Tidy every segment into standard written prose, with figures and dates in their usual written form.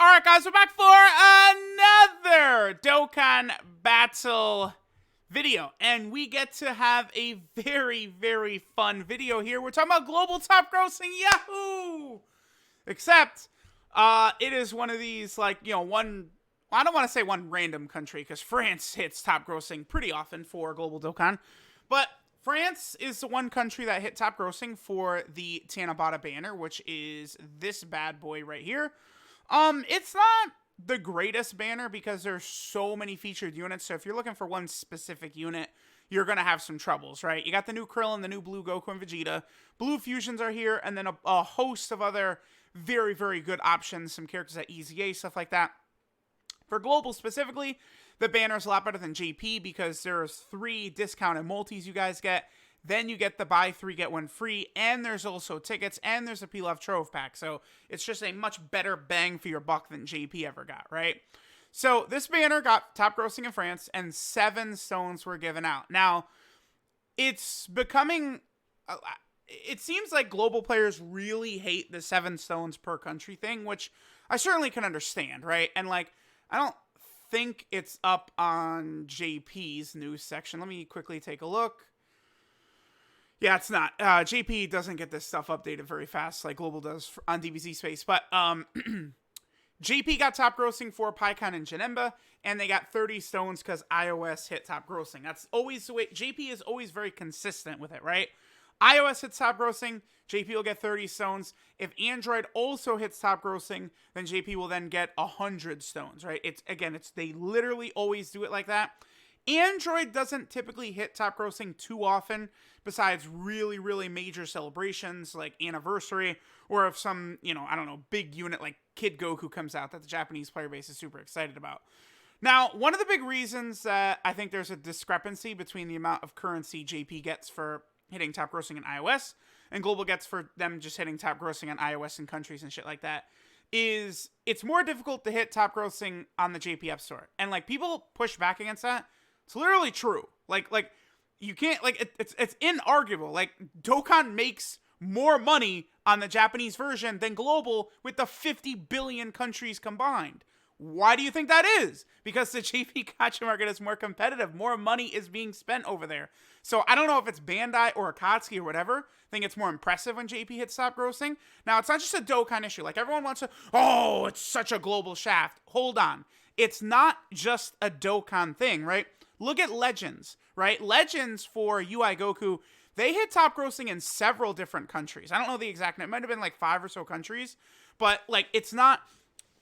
Alright guys, we're back for another Dokkan battle video. And we get to have a very, very fun video here. We're talking about global top grossing, yahoo! Except, it is one of these, like, you know, I don't want to say one random country, because France hits top grossing pretty often for global Dokkan. But France is the one country that hit top grossing for the Tanabata banner, which is this bad boy right here. It's not the greatest banner because there's so many featured units. So if you're looking for one specific unit, you're going to have some troubles, right? You got the new Krillin, the new blue Goku and Vegeta. Blue fusions are here, and then a host of other very, very good options. Some characters at EZA, stuff like that. For global specifically, the banner is a lot better than JP because there's 3 discounted multis you guys get. Then you get the buy 3, get 1 free, and there's also tickets, and there's a Pilaf Trove pack. So it's just a much better bang for your buck than JP ever got, right? So this banner got top grossing in France, and 7 stones were given out. Now, it's becoming... It seems like global players really hate the 7 stones per country thing, which I certainly can understand, right? And, like, I don't think it's up on JP's news section. Let me quickly take a look. Yeah, it's not. JP doesn't get this stuff updated very fast like Global does on DBZ space. But JP got top grossing for Pikkon and Janemba, and they got 30 stones because iOS hit top grossing. That's always the way. JP is always very consistent with it, right? iOS hits top grossing, JP will get 30 stones. If Android also hits top grossing, then JP will then get 100 stones, right? They literally always do it like that. Android doesn't typically hit top grossing too often, besides really, really major celebrations like anniversary, or if some, I don't know, big unit like Kid Goku comes out that the Japanese player base is super excited about. Now, one of the big reasons that I think there's a discrepancy between the amount of currency JP gets for hitting top grossing in iOS and Global gets for them just hitting top grossing on iOS and countries and shit like that is it's more difficult to hit top grossing on the JP App Store. And like people push back against that. It's literally true. Like you can't, like, it's inarguable. Like, Dokkan makes more money on the Japanese version than global with the 50 billion countries combined. Why do you think that is? Because the JP gacha market is more competitive. More money is being spent over there. So I don't know if it's Bandai or Akatsuki or whatever. I think it's more impressive when JP hits top grossing. Now, it's not just a Dokkan issue. Like, everyone wants to, oh, it's such a global shaft. Hold on. It's not just a Dokkan thing, right? Look at Legends, right? Legends for UI Goku, they hit top grossing in several different countries. I don't know the exact name. It might have been like 5 or so countries. But, like, it's not...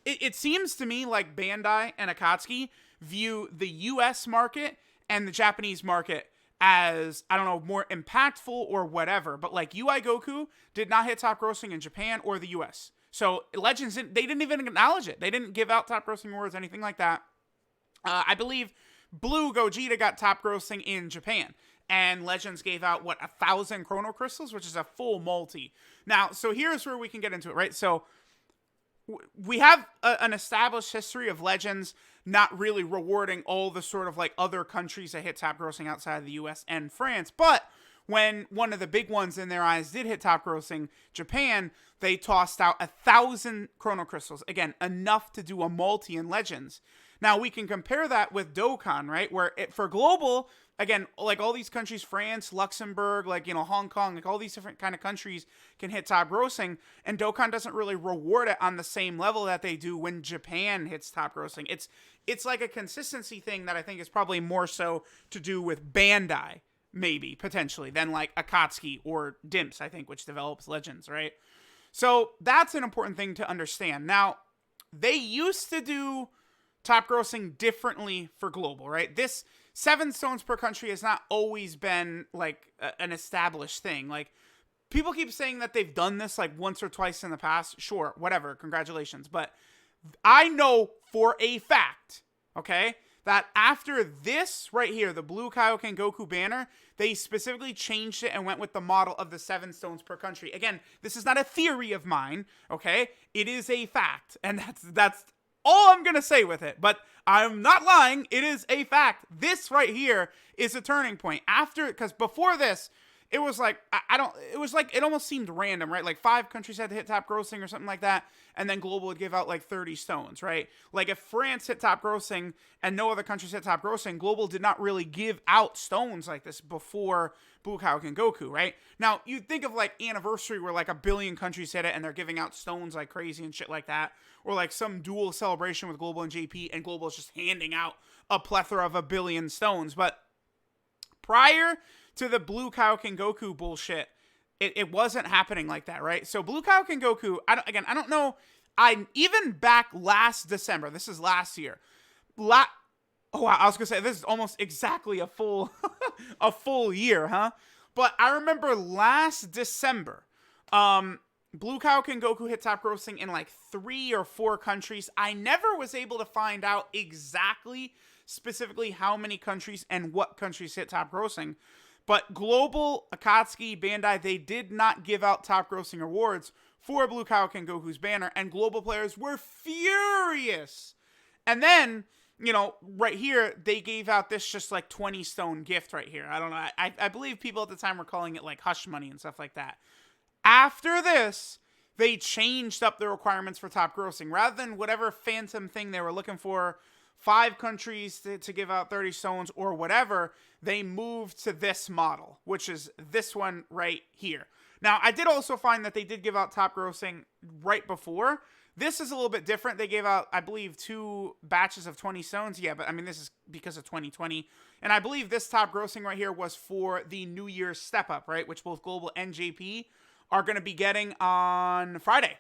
It seems to me like Bandai and Akatsuki view the US market and the Japanese market as, I don't know, more impactful or whatever. But, like, UI Goku did not hit top grossing in Japan or the US. So, Legends, they didn't even acknowledge it. They didn't give out top grossing awards, anything like that. I believe Blue Gogeta got top grossing in Japan. And Legends gave out, 1,000 Chrono Crystals, which is a full multi. Now, so here's where we can get into it, right? So, we have an established history of Legends not really rewarding all the sort of like other countries that hit top grossing outside of the US and France. But when one of the big ones in their eyes did hit top grossing, Japan, they tossed out 1,000 Chrono Crystals. Again, enough to do a multi in Legends. Now, we can compare that with Dokkan, right? Where for global, again, like all these countries, France, Luxembourg, like, Hong Kong, like all these different kind of countries can hit top grossing. And Dokkan doesn't really reward it on the same level that they do when Japan hits top grossing. It's like a consistency thing that I think is probably more so to do with Bandai, maybe, potentially, than like Akatsuki or Dimps, I think, which develops Legends, right? So that's an important thing to understand. Now, they used to do top grossing differently for global, right? This 7 stones per country has not always been like an established thing. Like, people keep saying that they've done this like once or twice in the past. Sure, whatever, congratulations. But I know for a fact, okay, that after this right here, the blue Kaioken Goku banner, they specifically changed it and went with the model of the 7 stones per country. Again, this is not a theory of mine, okay? It is a fact, and that's all I'm going to say with it, but I'm not lying. It is a fact. This right here is a turning point. Because before this, it was like, I don't, it was like, it almost seemed random, right? Like 5 countries had to hit top grossing or something like that, and then Global would give out like 30 stones, right? Like if France hit top grossing and no other countries hit top grossing, Global did not really give out stones like this before Blue Kaioken Goku, right? Now, you'd think of like Anniversary where like 1 billion countries hit it and they're giving out stones like crazy and shit like that, or like some dual celebration with Global and JP, and Global is just handing out a plethora of 1 billion stones. But prior to the Blue Kaioken Goku bullshit, it wasn't happening like that, right? So Blue Kaioken Goku, I don't know, even back last December, this is last year, oh wow, I was gonna say this is almost exactly a full a full year, huh? But I remember last December, Blue Kaioken Goku hit top grossing in like 3 or 4 countries. I never was able to find out exactly, specifically how many countries and what countries hit top grossing. But Global, Akatsuki, Bandai, they did not give out top grossing awards for Blue Kaioken Goku's banner, and Global players were furious. And then, you know, right here, they gave out this just like 20 stone gift right here. I don't know. I believe people at the time were calling it like hush money and stuff like that. After this, they changed up the requirements for top grossing. Rather than whatever phantom thing they were looking for, 5 countries to give out 30 stones or whatever, they moved to this model, which is this one right here. Now, I did also find that they did give out top grossing right before. This is a little bit different. They gave out, I believe, 2 batches of 20 stones. Yeah, but I mean, this is because of 2020. And I believe this top grossing right here was for the New Year's step up, right? Which both Global and JP are going to be getting on Friday.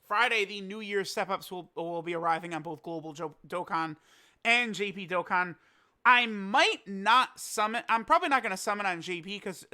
Friday, the New Year's step-ups will be arriving on both Global Dokkan and JP Dokkan. I might not summon. I'm probably not going to summon on JP because,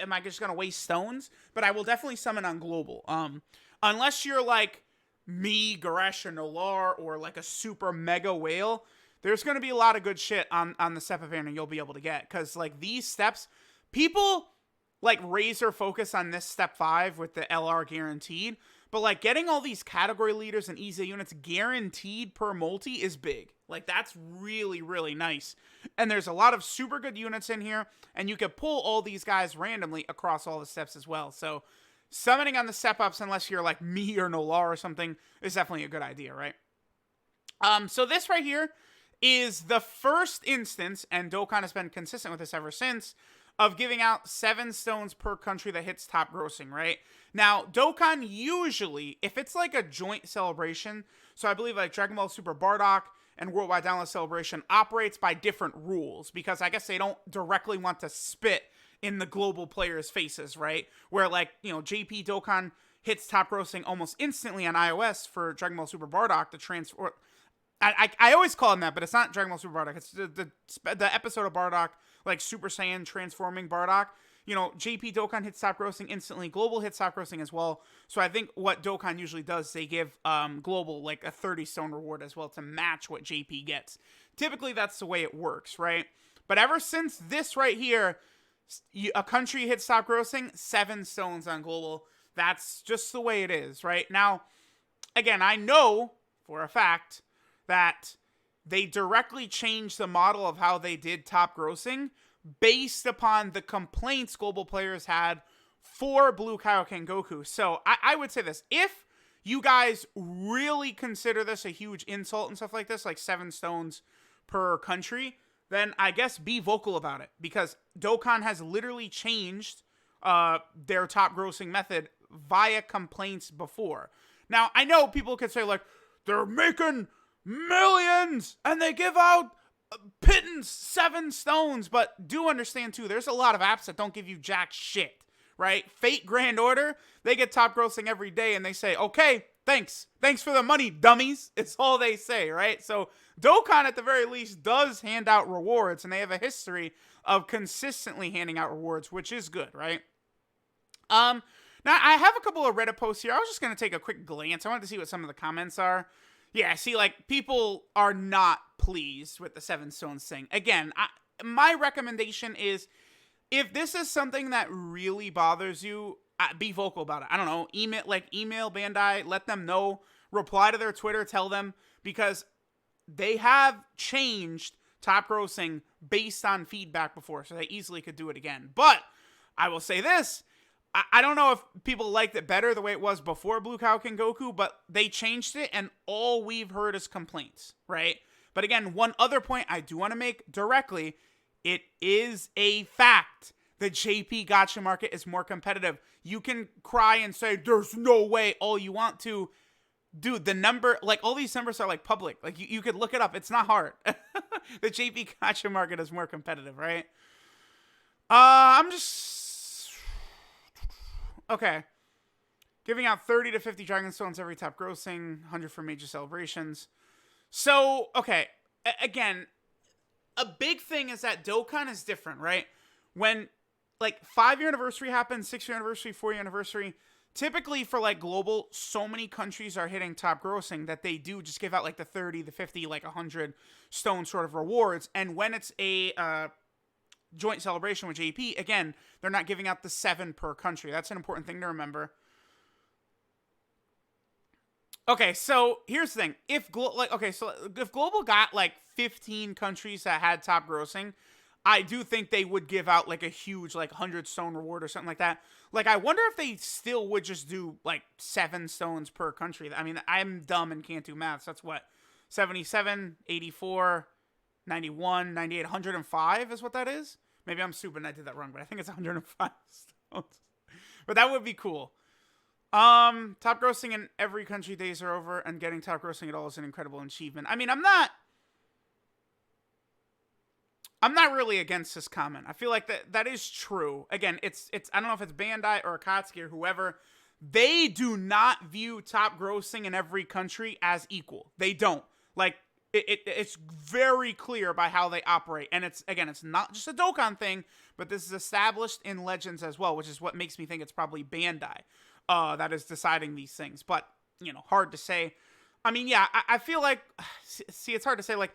am I just going to waste stones? But I will definitely summon on Global. Unless you're like me, Goresh, or Nolar, or like a super mega whale, there's going to be a lot of good shit on the step of banner you'll be able to get. Because, like, these steps, people like razor focus on this step 5 with the LR guaranteed. But, like, getting all these category leaders and easy units guaranteed per multi is big. Like, that's really, really nice. And there's a lot of super good units in here. And you can pull all these guys randomly across all the steps as well. So, summoning on the step-ups, unless you're like me or Nolar or something, is definitely a good idea, right? So this right here is the first instance, and Dokkan has been consistent with this ever since, of giving out 7 stones per country that hits top grossing, right? Now, Dokkan usually, if it's like a joint celebration, so I believe like Dragon Ball Super Bardock and Worldwide Download Celebration operates by different rules, because I guess they don't directly want to spit in the global players' faces, right? Where like, you know, JP Dokkan hits top grossing almost instantly on iOS for Dragon Ball Super Bardock, the transfer. I always call him that, but it's not Dragon Ball Super Bardock. It's the episode of Bardock, like Super Saiyan transforming Bardock. You know, JP Dokkan hits top grossing instantly. Global hits top grossing as well. So I think what Dokkan usually does, they give Global like a 30 stone reward as well to match what JP gets. Typically, that's the way it works, right? But ever since this right here, a country hits top grossing, 7 stones on Global. That's just the way it is, right? Now, again, I know for a fact that they directly changed the model of how they did top grossing based upon the complaints global players had for Blue Kaioken Goku. So I would say this: if you guys really consider this a huge insult and stuff like this, like 7 stones per country, then I guess be vocal about it, because Dokkan has literally changed their top grossing method via complaints before. Now, I know people could say, like, they're making millions and they give out pittance 7 stones, but do understand too, there's a lot of apps that don't give you jack shit, right? Fate Grand Order, they get top grossing every day and they say, okay, thanks for the money, dummies. It's all they say, right? So Dokkan at the very least does hand out rewards, and they have a history of consistently handing out rewards, which is good, right? Now I have a couple of Reddit posts here. I was just going to take a quick glance. I wanted to see what some of the comments are. Yeah, see, like, people are not pleased with the 7 stones thing. Again, my recommendation is, if this is something that really bothers you, be vocal about it. I don't know, email Bandai, let them know, reply to their Twitter, tell them, because they have changed top grossing based on feedback before, so they easily could do it again. But I will say this. I don't know if people liked it better the way it was before Blue Kaioken Goku, but they changed it, and all we've heard is complaints, right? But again, one other point I do want to make directly, it is a fact. The JP gacha market is more competitive. You can cry and say, there's no way, all you want to. Dude, the number, like, all these numbers are, like, public. Like, you could look it up. It's not hard. The JP gacha market is more competitive, right? I'm just... Okay. Giving out 30 to 50 Dragon Stones every top grossing, 100 for major celebrations. So, okay. Again, a big thing is that Dokkan is different, right? When, like, 5-year anniversary happens, 6-year anniversary, 4-year anniversary, typically for, like, global, so many countries are hitting top grossing that they do just give out, like, the 30, the 50, like, 100 stone sort of rewards. And when it's a joint celebration with JP, again, they're not giving out the 7 per country. That's an important thing to remember. Okay, so here's the thing. If Global got like 15 countries that had top grossing, I do think they would give out like a huge like 100 stone reward or something like that. Like, I wonder if they still would just do like 7 stones per country. I mean, I'm dumb and can't do math. So that's what, 77, 84, 91, 98, 105 is what that is. Maybe I'm stupid and I did that wrong, but I think it's 105 stones. But that would be cool. Top grossing in every country days are over, and getting top grossing at all is an incredible achievement. I mean, I'm not really against this comment. I feel like that is true. Again, it's I don't know if it's Bandai or Akatsuki or whoever. They do not view top grossing in every country as equal. They don't. Like, it's very clear by how they operate. And it's not just a Dokkan thing, but this is established in Legends as well, which is what makes me think it's probably Bandai that is deciding these things. But, you know, hard to say. I mean, yeah, I feel like, see, it's hard to say, like,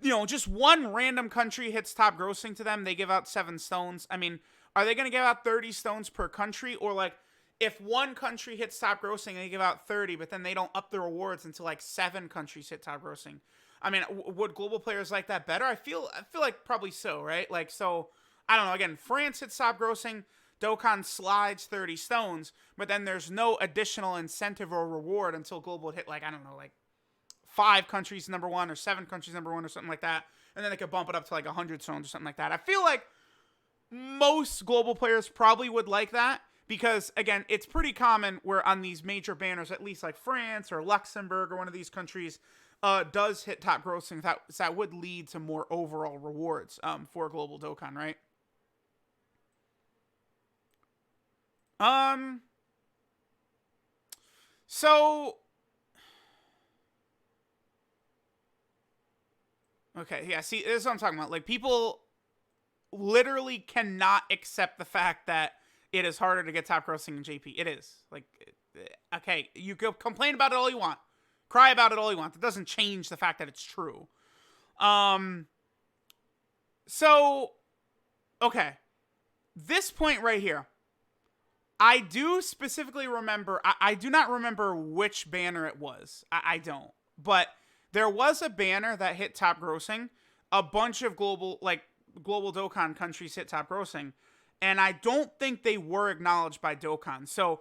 you know, just one random country hits top grossing to them, they give out 7 stones. I mean, are they going to give out 30 stones per country? Or, like, if one country hits top grossing, they give out 30, but then they don't up the rewards until like 7 countries hit top grossing. I mean, would global players like that better? I feel like probably so, right? Like, so, I don't know. Again, France hits top grossing, Dokkan slides 30 stones, but then there's no additional incentive or reward until global hit, like, I don't know, like 5 countries number 1 or 7 countries number 1 or something like that. And then they could bump it up to like 100 stones or something like that. I feel like most global players probably would like that. Because, again, it's pretty common where on these major banners, at least like France or Luxembourg or one of these countries, does hit top grossing. That would lead to more overall rewards for global Dokkan, right? So, okay, yeah, see, this is what I'm talking about. Like, people literally cannot accept the fact that it is harder to get top grossing in JP. It is. Like, okay, you can complain about it all you want. Cry about it all you want. That doesn't change the fact that it's true. So, okay. This point right here. I do specifically remember, I do not remember which banner it was. I don't. But there was a banner that hit top grossing. A bunch of global Dokkan countries hit top grossing. And I don't think they were acknowledged by Dokkan. So,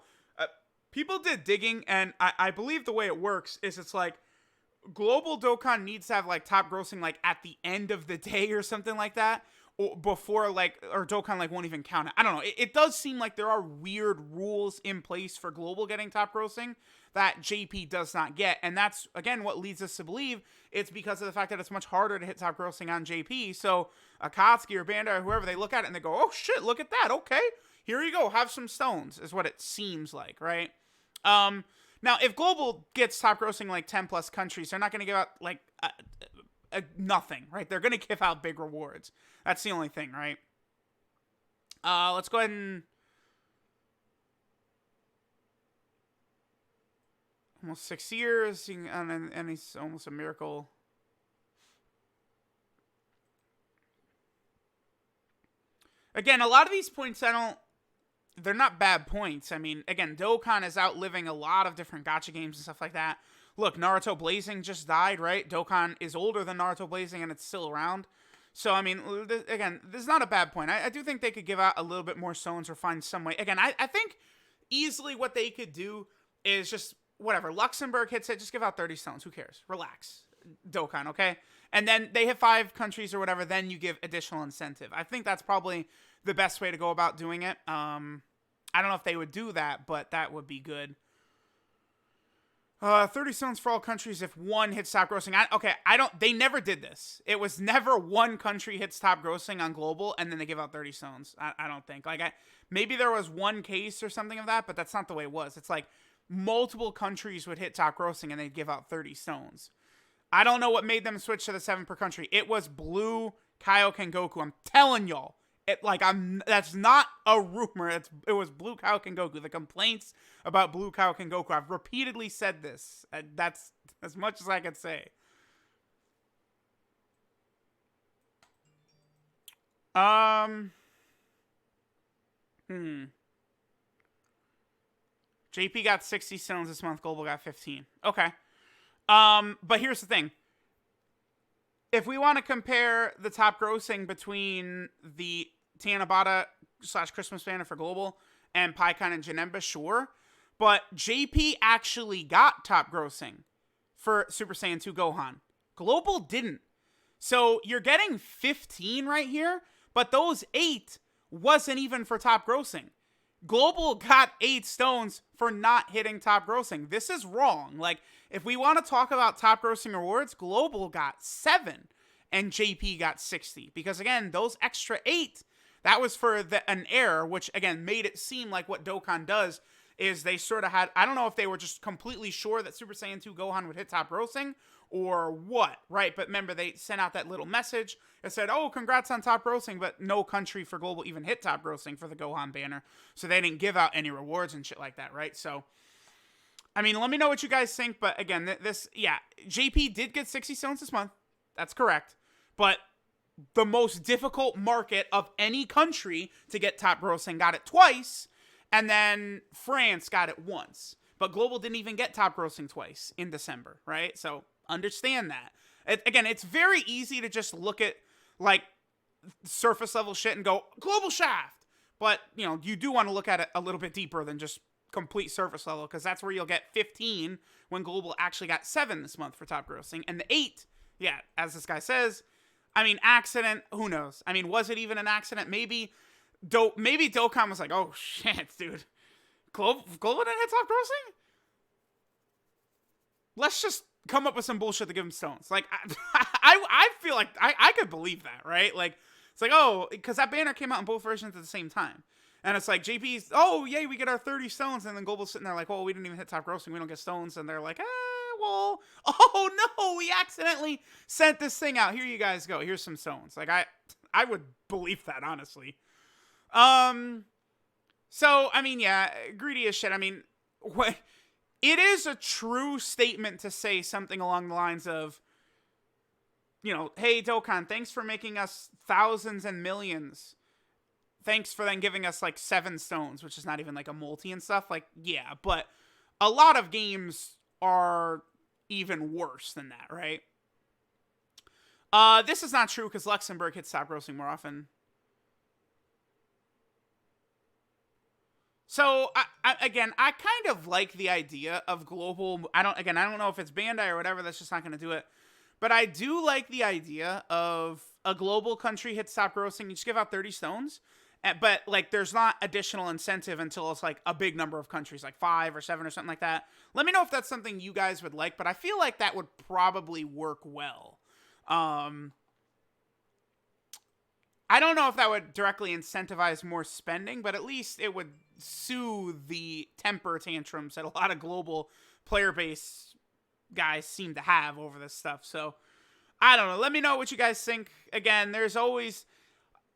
people did digging, and I believe the way it works is it's like, global Dokkan needs to have, like, top grossing, like, at the end of the day or something like that. Or before, like, or Dokkan, like, won't even count it. I don't know. It does seem like there are weird rules in place for global getting top grossing that JP does not get. And that's, again, what leads us to believe it's because of the fact that it's much harder to hit top grossing on JP. So Akatsuki or Bandai or whoever, they look at it and they go, oh, shit, look at that. Okay, here you go. Have some stones is what it seems like, right? Now, if global gets top grossing like 10 plus countries, they're not going to give out, like, nothing, right? They're going to give out big rewards. That's the only thing, right? Let's go ahead and... Almost 6 years, and he's almost a miracle. Again, a lot of these points, they're not bad points. I mean, again, Dokkan is outliving a lot of different gacha games and stuff like that. Look, Naruto Blazing just died, right? Dokkan is older than Naruto Blazing, and it's still around. So, I mean, again, this is not a bad point. I do think they could give out a little bit more stones or find some way. Again, I think easily what they could do is just, whatever, Luxembourg hits it, just give out 30 stones. Who cares? Relax. Dokkan, okay? And then they hit 5 countries or whatever, then you give additional incentive. I think that's probably the best way to go about doing it. I don't know if they would do that, but that would be good. 30 stones for all countries if one hits top grossing. They never did this. It was never one country hits top grossing on global and then they give out 30 stones. I don't think. Maybe there was one case or something of that, but that's not the way it was. It's like multiple countries would hit top grossing and they'd give out 30 stones. I don't know what made them switch to the 7 per country. It was Blue, Kaioken, Goku. I'm telling y'all. That's not a rumor. It was Blue Kaioken Goku. The complaints about Blue Kaioken Goku. I've repeatedly said this. That's as much as I could say. JP got 60 stones this month. Global got 15. Okay. But here's the thing. If we want to compare the top grossing between the Tanabata / Christmas banner for global and Pikkon and Janemba, sure. But JP actually got top grossing for Super Saiyan 2 Gohan. Global didn't. So you're getting 15 right here, but those 8 wasn't even for top grossing. Global got 8 stones for not hitting top grossing. This is wrong. Like, if we want to talk about top grossing rewards, Global got 7 and JP got 60. Because again, those extra 8, that was for an error, which again made it seem like what Dokkan does is they sort of had, I don't know if they were just completely sure that Super Saiyan 2 Gohan would hit top grossing or what, right? But remember, they sent out that little message that said, oh, congrats on top grossing, but no country for global even hit top grossing for the Gohan banner. So they didn't give out any rewards and shit like that, right? So, I mean, let me know what you guys think. But again, JP did get 60 stones this month. That's correct. But the most difficult market of any country to get top grossing got it twice. And then France got it once. But Global didn't even get top grossing twice in December, right? So understand that. Again, it's very easy to just look at like surface level shit and go, Global Shaft. But, you know, you do want to look at it a little bit deeper than just complete surface level, because that's where you'll get 15 when Global actually got 7 this month for top grossing. And the 8, yeah, as this guy says, I mean, accident, who knows? I mean, was it even an accident? Maybe Dokkan was like, oh shit, dude. Global didn't hit top grossing? Let's just come up with some bullshit to give him stones. Like, I feel like I could believe that, right? Like, it's like, oh, because that banner came out in both versions at the same time. And it's like, JP's, oh, yay, we get our 30 stones. And then Global's sitting there like, well, we didn't even hit top grossing. We don't get stones. And they're like, well, oh, no, we accidentally sent this thing out. Here you guys go. Here's some stones. Like, I would believe that, honestly. So, I mean, yeah, greedy as shit. I mean, it is a true statement to say something along the lines of, you know, hey, Dokkan, thanks for making us thousands and millions. Thanks for then giving us, like, 7 stones, which is not even, like, a multi and stuff. Like, yeah, but a lot of games are even worse than that, right? This is not true because Luxembourg hits top grossing more often. So, I kind of like the idea of global. I don't know if it's Bandai or whatever. That's just not going to do it. But I do like the idea of a global country hits top grossing. You just give out 30 stones. But, like, there's not additional incentive until it's, like, a big number of countries, like 5 or 7 or something like that. Let me know if that's something you guys would like. But I feel like that would probably work well. I don't know if that would directly incentivize more spending, but at least it would soothe the temper tantrums that a lot of global player base guys seem to have over this stuff. So, I don't know. Let me know what you guys think. Again, there's always,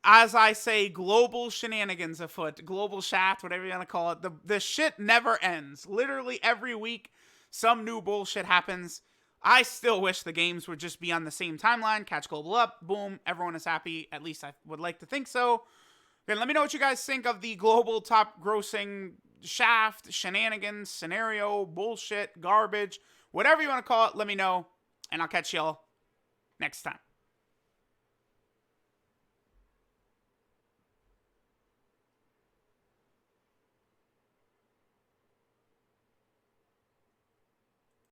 as I say, global shenanigans afoot. Global shaft, whatever you want to call it. The shit never ends. Literally every week, some new bullshit happens. I still wish the games would just be on the same timeline. Catch global up. Boom. Everyone is happy. At least I would like to think so. Again, let me know what you guys think of the global top grossing shaft, shenanigans, scenario, bullshit, garbage, whatever you want to call it. Let me know, and I'll catch y'all next time.